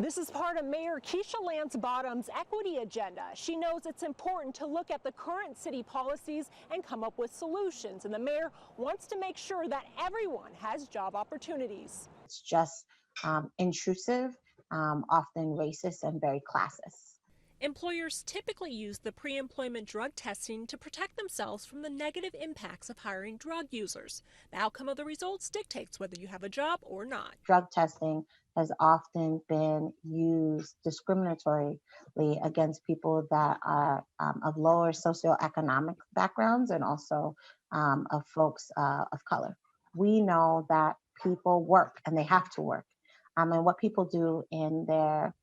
This is part of Mayor Keisha Lance-Bottom's equity agenda. She knows it's important to look at the current city policies and come up with solutions. And the mayor wants to make sure that everyone has job opportunities. It's just intrusive, often racist, and very classist. Employers typically use the pre-employment drug testing to protect themselves from the negative impacts of hiring drug users. The outcome of the results dictates whether you have a job or not. Drug testing has often been used discriminatorily against people that are of lower socioeconomic backgrounds and also of folks of color. We know that people work and they have to work. And what people do in their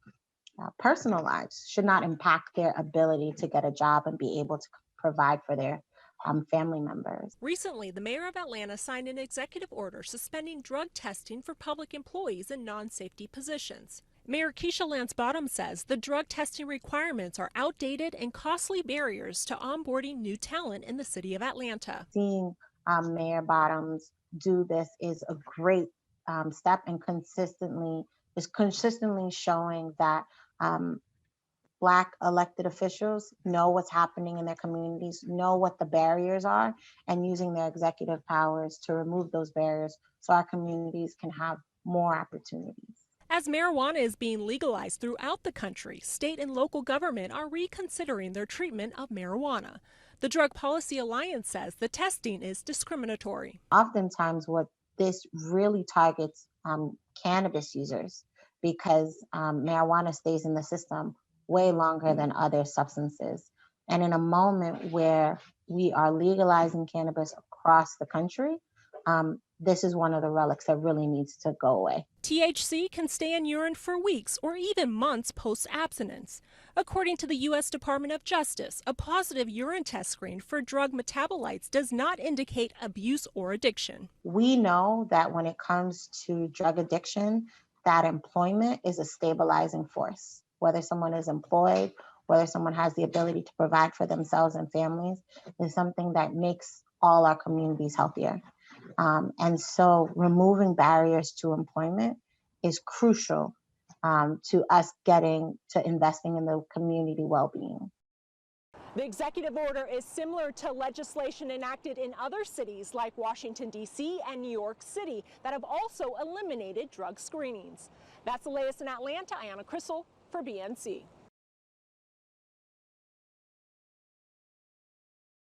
personal lives should not impact their ability to get a job and be able to provide for their family members. Recently, the mayor of Atlanta signed an executive order suspending drug testing for public employees in non-safety positions. Mayor Keisha Lance-Bottom says the drug testing requirements are outdated and costly barriers to onboarding new talent in the city of Atlanta. Seeing Mayor Bottoms do this is a great step and consistently showing that Black elected officials know what's happening in their communities, know what the barriers are, and using their executive powers to remove those barriers so our communities can have more opportunities. As marijuana is being legalized throughout the country, state and local government are reconsidering their treatment of marijuana. The Drug Policy Alliance says the testing is discriminatory. Oftentimes, what this really targets cannabis users because marijuana stays in the system way longer than other substances. And in a moment where we are legalizing cannabis across the country, this is one of the relics that really needs to go away. THC can stay in urine for weeks or even months post-abstinence. According to the U.S. Department of Justice, a positive urine test screen for drug metabolites does not indicate abuse or addiction. We know that when it comes to drug addiction, that employment is a stabilizing force. Whether someone is employed, whether someone has the ability to provide for themselves and families, is something that makes all our communities healthier. And so removing barriers to employment is crucial to us getting to investing in the community well-being. The executive order is similar to legislation enacted in other cities like Washington, D.C. and New York City that have also eliminated drug screenings. That's the latest in Atlanta. Ayana Crystal for BNC.